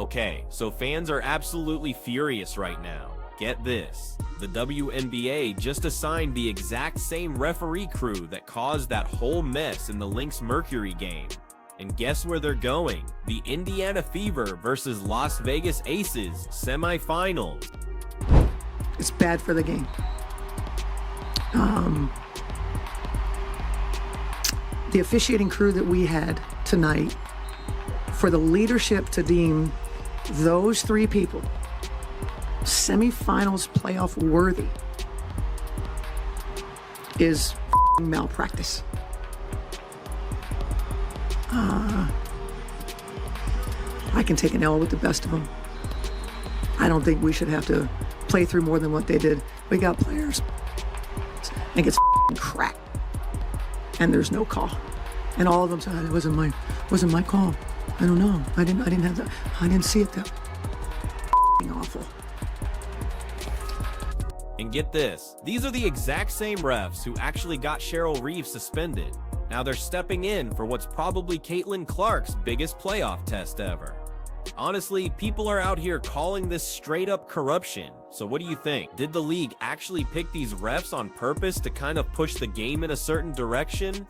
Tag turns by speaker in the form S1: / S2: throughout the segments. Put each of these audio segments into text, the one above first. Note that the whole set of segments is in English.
S1: Okay, so fans are absolutely furious right now. Get this. The WNBA just assigned the exact same referee crew that caused that whole mess in the Lynx Mercury game. And guess where they're going? The Indiana Fever versus Las Vegas Aces semifinals.
S2: It's bad for the game. The officiating crew that we had tonight, for the leadership to deem those three people semifinals playoff worthy is malpractice. I can take an L with the best of them. I don't think we should have to play through more than what they did. We got players and gets cracked, and there's no call. And all of them said it wasn't my call. I don't know. I didn't have that. I didn't see it that awful.
S1: And get this, these are the exact same refs who actually got Cheryl Reeve suspended. Now they're stepping in for what's probably Caitlin Clark's biggest playoff test ever. Honestly, people are out here calling this straight up corruption. So what do you think? Did the league actually pick these refs on purpose to kind of push the game in a certain direction?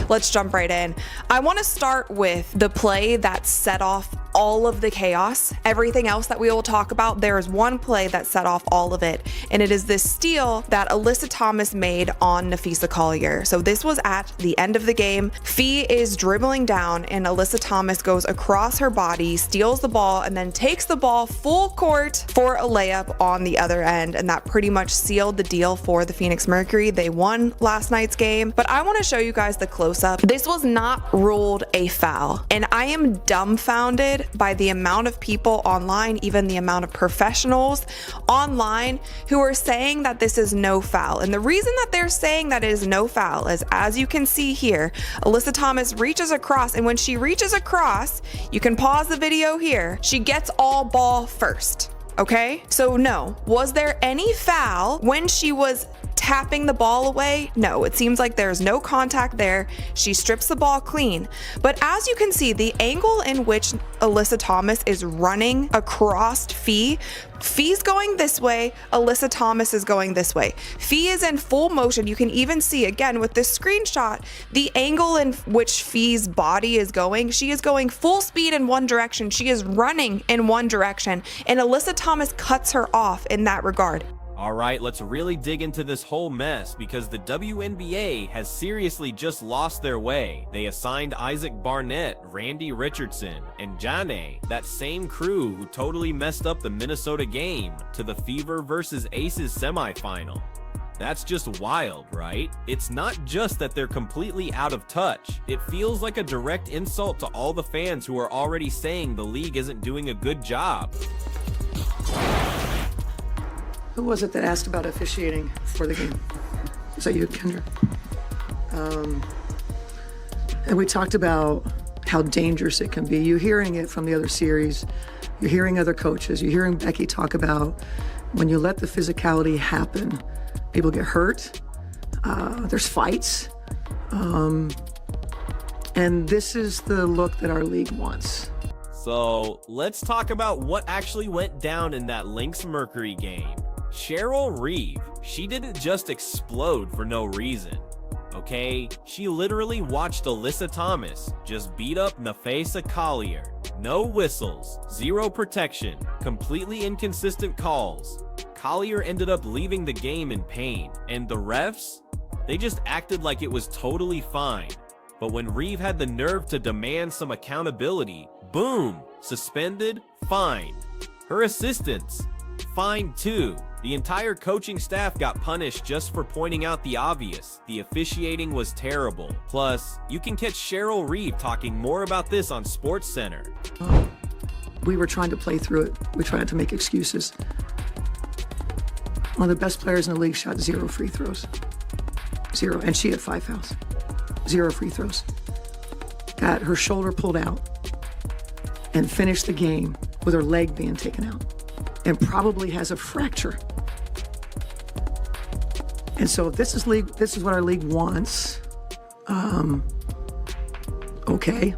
S3: Let's jump right in. I want to start with the play that set off all of the chaos. Everything else that we will talk about, there is one play that set off all of it, and it is this steal that Alyssa Thomas made on Napheesa Collier. So this was at the end of the game. Fee is dribbling down, and Alyssa Thomas goes across her body, steals the ball, and then takes the ball full court for a layup on the other end, and that pretty much sealed the deal for the Phoenix Mercury. They won last night's game, but I want to show you guys the close-up. This was not ruled a foul, and I am dumbfounded by the amount of people online, even the amount of professionals online who are saying that this is no foul. And the reason that they're saying that it is no foul is, as you can see here, Alyssa Thomas reaches across, and when she reaches across, you can pause the video here, she gets all ball first. Okay, so no. Was there any foul when she was tapping the ball away? No, it seems like there's no contact there. She strips the ball clean. But as you can see, the angle in which Alyssa Thomas is running across Fee, Fee's going this way, Alyssa Thomas is going this way. Fee is in full motion. You can even see, again, with this screenshot, the angle in which Fee's body is going. She is going full speed in one direction. She is running in one direction, and Alyssa Thomas cuts her off in that regard.
S1: Alright, let's really dig into this whole mess, because the WNBA has seriously just lost their way. They assigned Isaac Barnett, Randy Richardson, and Janae, that same crew who totally messed up the Minnesota game, to the Fever versus Aces semifinal. That's just wild, right? It's not just that they're completely out of touch. It feels like a direct insult to all the fans who are already saying the league isn't doing a good job.
S2: Who was it that asked about officiating for the game? Was that you, Kendra? And we talked about how dangerous it can be. You're hearing it from the other series. You're hearing other coaches. You're hearing Becky talk about when you let the physicality happen, people get hurt. There's fights. And this is the look that our league wants.
S1: So let's talk about what actually went down in that Lynx Mercury game. Cheryl Reeve, she didn't just explode for no reason, okay? She literally watched Alyssa Thomas just beat up Napheesa Collier. No whistles, zero protection, completely inconsistent calls. Collier ended up leaving the game in pain, and the refs, they just acted like it was totally fine. But when Reeve had the nerve to demand some accountability, boom, suspended, fined. Her assistants, fined too. The entire coaching staff got punished just for pointing out the obvious. The officiating was terrible. Plus, you can catch Cheryl Reeve talking more about this on SportsCenter.
S2: We were trying to play through it. We tried to make excuses. One of the best players in the league shot 0 free throws. 0, and she had 5 fouls. 0 free throws. Got her shoulder pulled out and finished the game with her leg being taken out, and probably has a fracture. And so if this is what our league wants, okay.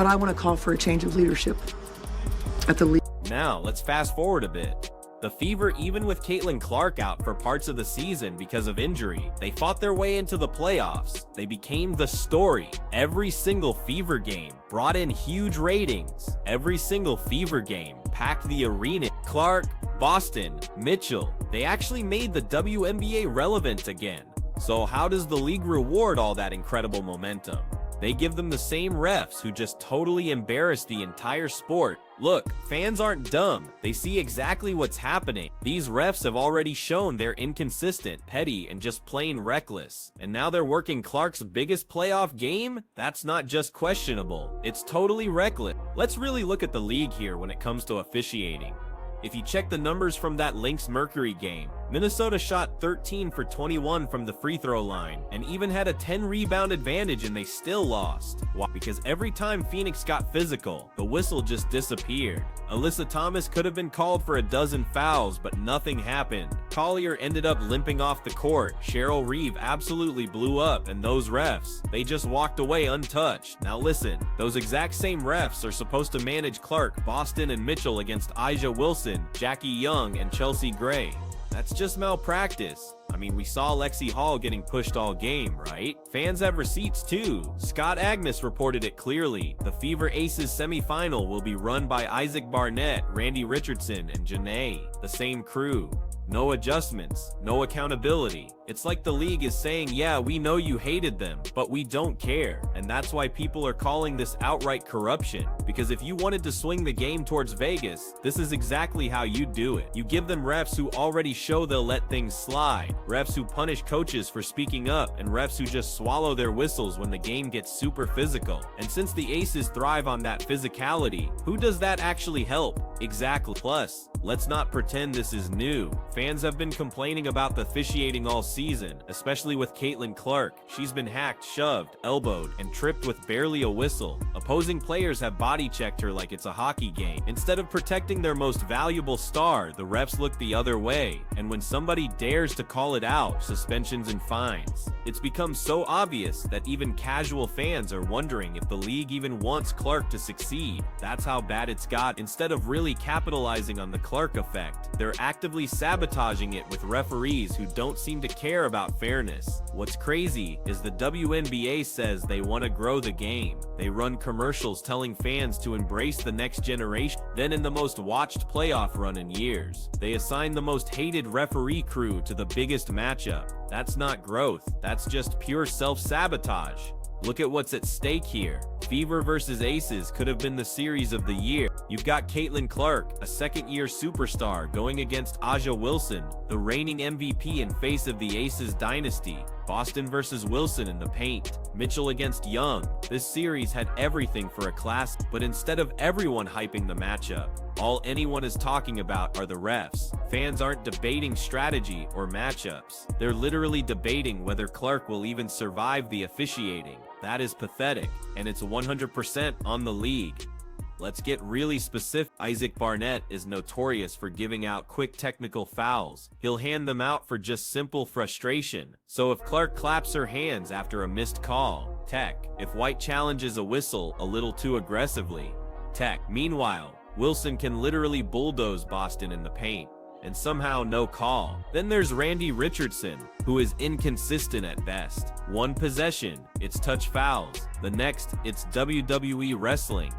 S2: But I want to call for a change of leadership at the league.
S1: Now, let's fast forward a bit. The Fever, even with Caitlin Clark out for parts of the season because of injury, they fought their way into the playoffs. They became the story. Every single Fever game brought in huge ratings. Every single Fever game packed the arena. Clark, Boston, Mitchell, they actually made the WNBA relevant again. So how does the league reward all that incredible momentum? They give them the same refs who just totally embarrass the entire sport. Look, fans aren't dumb. They see exactly what's happening. These refs have already shown they're inconsistent, petty, and just plain reckless. And now they're working Clark's biggest playoff game? That's not just questionable. It's totally reckless. Let's really look at the league here when it comes to officiating. If you check the numbers from that Lynx Mercury game, Minnesota shot 13 for 21 from the free throw line and even had a 10 rebound advantage, and they still lost. Why? Because every time Phoenix got physical, the whistle just disappeared. Alyssa Thomas could have been called for a dozen fouls, but nothing happened. Collier ended up limping off the court. Cheryl Reeve absolutely blew up, and those refs, they just walked away untouched. Now listen, those exact same refs are supposed to manage Clark, Boston, and Mitchell against Aja Wilson, Jackie Young, and Chelsea Gray. That's just malpractice. I mean, we saw Lexi Hall getting pushed all game, right? Fans have receipts too. Scott Agnes reported it clearly. The Fever Aces semifinal will be run by Isaac Barnett, Randy Richardson, and Janae, the same crew. No adjustments, no accountability. It's like the league is saying, yeah, we know you hated them, but we don't care. And that's why people are calling this outright corruption. Because if you wanted to swing the game towards Vegas, this is exactly how you do it. You give them refs who already show they'll let things slide, refs who punish coaches for speaking up, and refs who just swallow their whistles when the game gets super physical. And since the Aces thrive on that physicality, who does that actually help? Exactly. Plus, let's not pretend this is new. Fans have been complaining about the officiating all season, especially with Caitlin Clark. She's been hacked, shoved, elbowed, and tripped with barely a whistle. Opposing players have body checked her like it's a hockey game. Instead of protecting their most valuable star, the refs look the other way. And when somebody dares to call it out, suspensions and fines. It's become so obvious that even casual fans are wondering if the league even wants Clark to succeed. That's how bad it's got. Instead of really capitalizing on the Clark effect, they're actively sabotaging it with referees who don't seem to care about fairness. What's crazy is the WNBA says they want to grow the game. They run commercials telling fans to embrace the next generation. Then in the most watched playoff run in years, they assign the most hated referee crew to the biggest matchup. That's not growth, that's just pure self-sabotage. Look at what's at stake here. Fever versus Aces could have been the series of the year. You've got Caitlin Clark, a second-year superstar, going against Aja Wilson, the reigning MVP and face of the Aces dynasty. Boston versus Wilson in the paint. Mitchell against Young. This series had everything for a classic, but instead of everyone hyping the matchup, all anyone is talking about are the refs. Fans aren't debating strategy or matchups. They're literally debating whether Clark will even survive the officiating. That is pathetic, and it's 100% on the league. Let's get really specific. Isaac Barnett is notorious for giving out quick technical fouls. He'll hand them out for just simple frustration. So if Clark claps her hands after a missed call, tech. If White challenges a whistle a little too aggressively, tech. Meanwhile, Wilson can literally bulldoze Boston in the paint, and somehow no call. Then there's Randy Richardson, who is inconsistent at best. One possession, it's touch fouls. The next, it's WWE wrestling.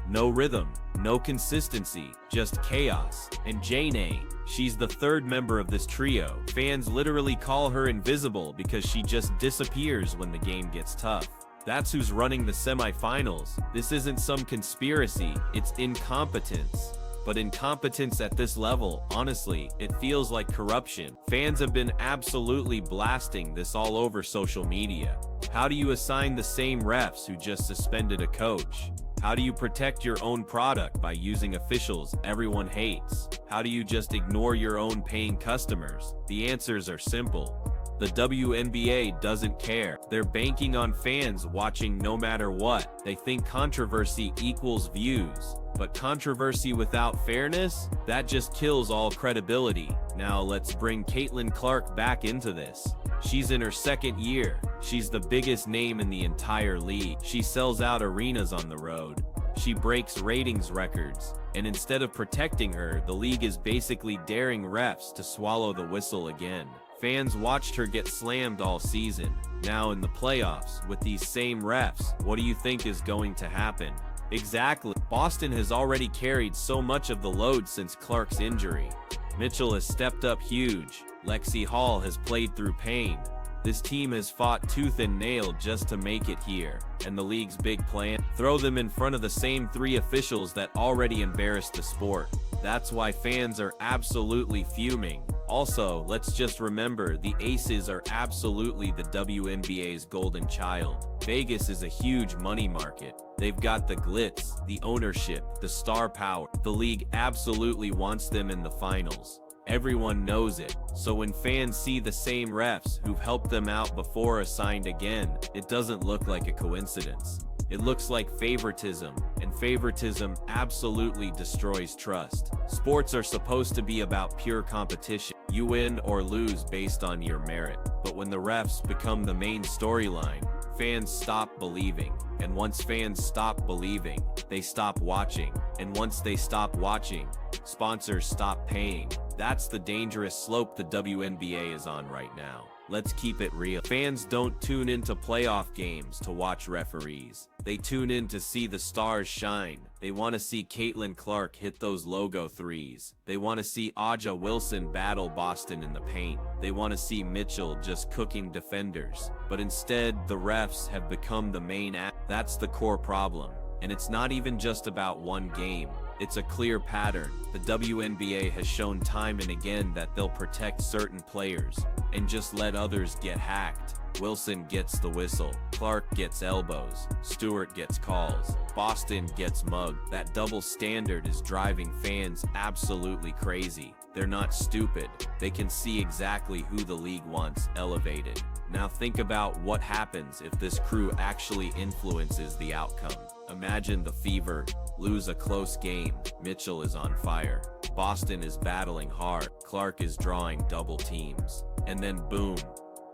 S1: No rhythm, no consistency, just chaos. And Janae, she's the third member of this trio. Fans literally call her invisible because she just disappears when the game gets tough. That's who's running the semifinals. This isn't some conspiracy, it's incompetence. But incompetence at this level, honestly, it feels like corruption. Fans have been absolutely blasting this all over social media. How do you assign the same refs who just suspended a coach? How do you protect your own product by using officials everyone hates? How do you just ignore your own paying customers? The answers are simple. The WNBA doesn't care. They're banking on fans watching no matter what. They think controversy equals views. But controversy without fairness? That just kills all credibility. Now let's bring Caitlin Clark back into this. She's in her second year. She's the biggest name in the entire league. She sells out arenas on the road. She breaks ratings records, and instead of protecting her, the league is basically daring refs to swallow the whistle again. Fans watched her get slammed all season. Now in the playoffs, with these same refs, what do you think is going to happen? Exactly. Boston has already carried so much of the load since Clark's injury. Mitchell has stepped up huge. Lexi Hall has played through pain. This team has fought tooth and nail just to make it here. And the league's big plan? Throw them in front of the same 3 officials that already embarrassed the sport. That's why fans are absolutely fuming. Also, let's just remember, the Aces are absolutely the WNBA's golden child. Vegas is a huge money market. They've got the glitz, the ownership, the star power. The league absolutely wants them in the finals. Everyone knows it. So when fans see the same refs who've helped them out before assigned again, it doesn't look like a coincidence. It looks like favoritism, and favoritism absolutely destroys trust. Sports are supposed to be about pure competition. You win or lose based on your merit. But when the refs become the main storyline, fans stop believing. And once fans stop believing, they stop watching. And once they stop watching, sponsors stop paying. That's the dangerous slope the WNBA is on right now. Let's keep it real. Fans don't tune into playoff games to watch referees. They tune in to see the stars shine. They want to see Caitlin Clark hit those logo threes. They want to see Aja Wilson battle Boston in the paint. They want to see Mitchell just cooking defenders. But instead, the refs have become the main act. That's the core problem. And it's not even just about one game. It's a clear pattern. The WNBA has shown time and again that they'll protect certain players and just let others get hacked. Wilson gets the whistle, Clark gets elbows, Stewart gets calls, Boston gets mugged. That double standard is driving fans absolutely crazy. They're not stupid. They can see exactly who the league wants elevated. Now think about what happens if this crew actually influences the outcome. Imagine the Fever lose a close game. Mitchell is on fire. Boston is battling hard. Clark is drawing double teams. And then boom,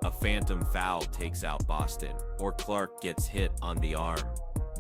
S1: a phantom foul takes out Boston. Or Clark gets hit on the arm.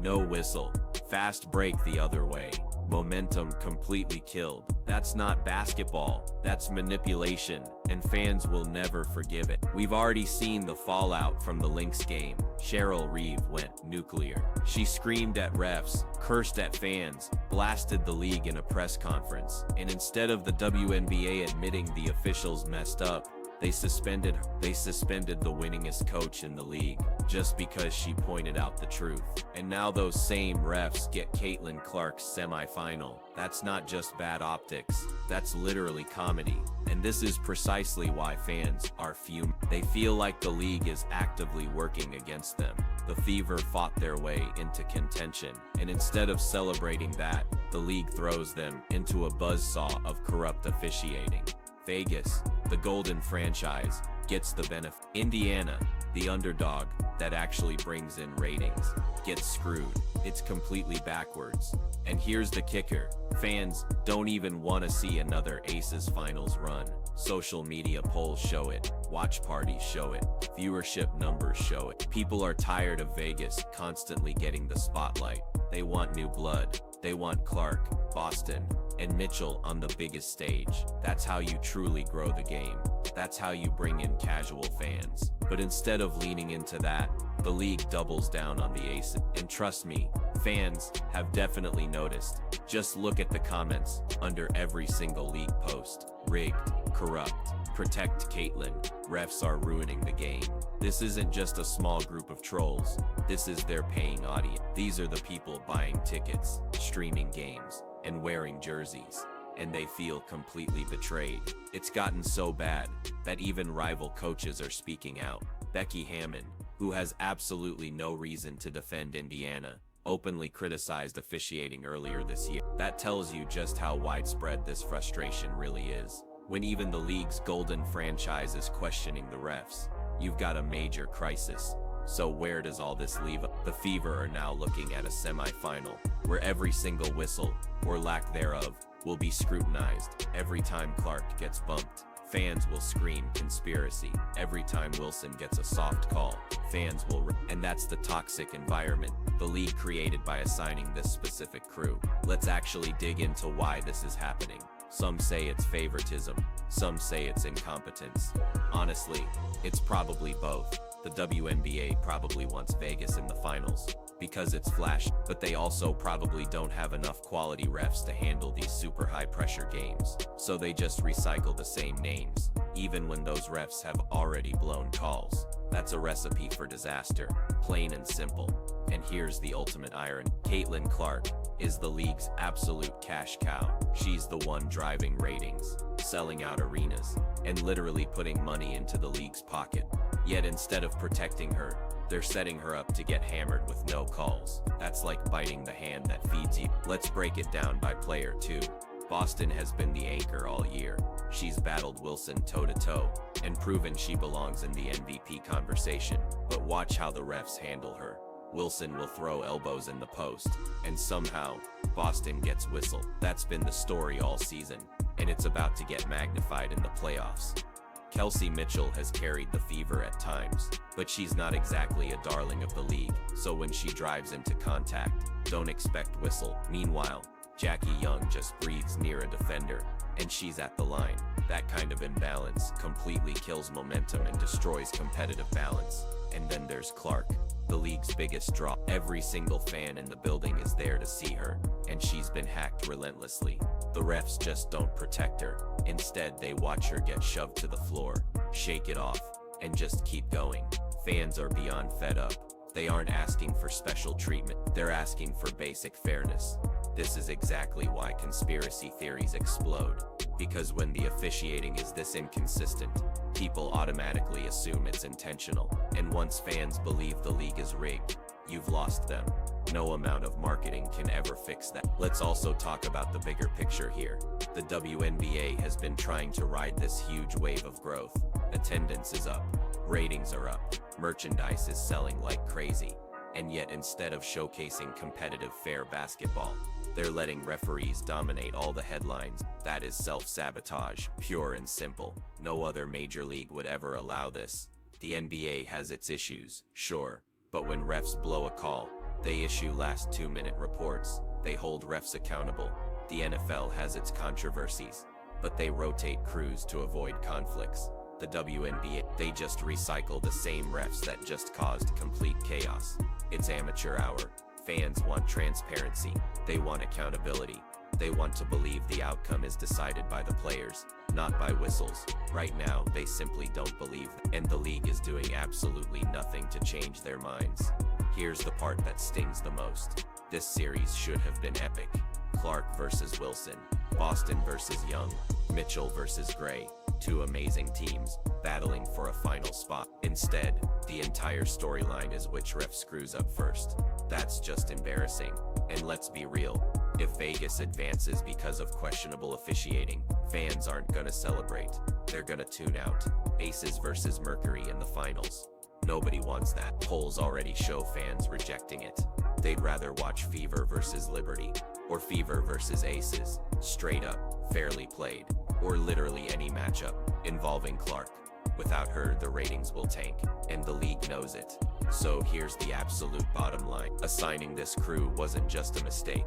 S1: No whistle. Fast break the other way. Momentum completely killed. That's not basketball. That's manipulation. And fans will never forgive it. We've already seen the fallout from the Lynx game. Cheryl Reeve went nuclear. She screamed at refs, cursed at fans, blasted the league in a press conference. And instead of the WNBA admitting the officials messed up, they suspended the winningest coach in the league just because she pointed out the truth. And now those same refs get Caitlin Clark's semifinal. That's not just bad optics, that's literally comedy. And this is precisely why fans are fuming. They feel like the league is actively working against them. The Fever fought their way into contention, and instead of celebrating that, the league throws them into a buzzsaw of corrupt officiating. Vegas, the golden franchise, gets the benefit. Indiana, the underdog that actually brings in ratings, gets screwed. It's completely backwards. And here's the kicker. Fans don't even want to see another Aces finals run. Social media polls show it. Watch parties show it. Viewership numbers show it. People are tired of Vegas constantly getting the spotlight. They want new blood. They want Clark, Boston, and Mitchell on the biggest stage. That's how you truly grow the game. That's how you bring in casual fans. But instead of leaning into that, the league doubles down on the Aces. And trust me, fans have definitely noticed. Just look at the comments under every single league post. Rigged, corrupt, protect Caitlin, refs are ruining the game. This isn't just a small group of trolls. This is their paying audience. These are the people buying tickets, streaming games, and wearing jerseys. And they feel completely betrayed. It's gotten so bad that even rival coaches are speaking out. Becky Hammon, who has absolutely no reason to defend Indiana, openly criticized officiating earlier this year. That tells you just how widespread this frustration really is. When even the league's golden franchise is questioning the refs, you've got a major crisis. So where does all this leave us? The Fever are now looking at a semi-final where every single whistle, or lack thereof, will be scrutinized. Every time Clark gets bumped, Fans will scream conspiracy. Every time Wilson gets a soft call, fans will and that's the toxic environment the league created by assigning this specific crew. Let's actually dig into why this is happening. Some say it's favoritism, some say it's incompetence. Honestly, it's probably both. The WNBA probably wants Vegas in the finals because it's flash, but they also probably don't have enough quality refs to handle these super high pressure games. So they just recycle the same names, even when those refs have already blown calls. That's a recipe for disaster, plain and simple. And here's the ultimate irony. Caitlin Clark is the league's absolute cash cow. She's the one driving ratings, selling out arenas, and literally putting money into the league's pocket. Yet instead of protecting her, they're setting her up to get hammered with no calls. That's like biting the hand that feeds you. Let's break it down by player 2. Boston has been the anchor all year. She's battled Wilson toe-to-toe and proven she belongs in the MVP conversation. But watch how the refs handle her. Wilson will throw elbows in the post, and somehow, Boston gets whistled. That's been the story all season, and it's about to get magnified in the playoffs. Kelsey Mitchell has carried the fever at times, but she's not exactly a darling of the league, so when she drives into contact, don't expect whistle. Meanwhile, Jackie Young just breathes near a defender, and she's at the line. That kind of imbalance completely kills momentum and destroys competitive balance. And then there's Clark, the league's biggest draw. Every single fan in the building is there to see her, and she's been hacked relentlessly. The refs just don't protect her. Instead, they watch her get shoved to the floor, shake it off, and just keep going. Fans are beyond fed up. They aren't asking for special treatment, they're asking for basic fairness. This is exactly why conspiracy theories explode. Because when the officiating is this inconsistent, people automatically assume it's intentional. And once fans believe the league is rigged, you've lost them. No amount of marketing can ever fix that. Let's also talk about the bigger picture here. The WNBA has been trying to ride this huge wave of growth. Attendance is up, ratings are up, merchandise is selling like crazy. And yet instead of showcasing competitive fair basketball, they're letting referees dominate all the headlines. That is self-sabotage, pure and simple. No other major league would ever allow this. The NBA has its issues, sure, but when refs blow a call, they issue last 2-minute reports. They hold refs accountable. The NFL has its controversies, but they rotate crews to avoid conflicts. The WNBA, they just recycle the same refs that just caused complete chaos. It's amateur hour. Fans want transparency. They want accountability. They want to believe the outcome is decided by the players, not by whistles. Right now, they simply don't believe, and the league is doing absolutely nothing to change their minds. Here's the part that stings the most. This series should have been epic. Clark versus Wilson, Boston versus Young, Mitchell versus Gray. Two amazing teams battling for a final spot. Instead, the entire storyline is which ref screws up first. That's just embarrassing. And let's be real, if Vegas advances because of questionable officiating, fans aren't gonna celebrate. They're gonna tune out. Aces versus Mercury in the finals. Nobody wants that. Polls already show fans rejecting it. They'd rather watch Fever versus Liberty, or Fever versus Aces, straight up, fairly played, or literally any matchup involving Clark. Without her, the ratings will tank, and the league knows it. So here's the absolute bottom line. Assigning this crew wasn't just a mistake,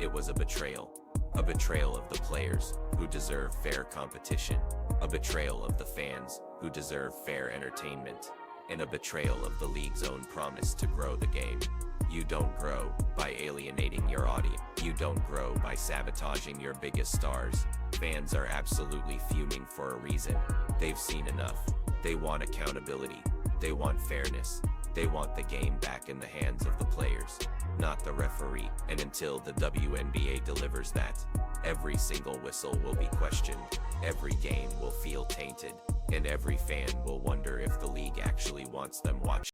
S1: it was a betrayal. A betrayal of the players, who deserve fair competition. A betrayal of the fans, who deserve fair entertainment. And a betrayal of the league's own promise to grow the game. You don't grow by alienating your audience. You don't grow by sabotaging your biggest stars. Fans are absolutely fuming for a reason. They've seen enough. They want accountability. They want fairness. They want the game back in the hands of the players, not the referee. And until the WNBA delivers that, every single whistle will be questioned. Every game will feel tainted. And every fan will wonder if the league actually wants them watching.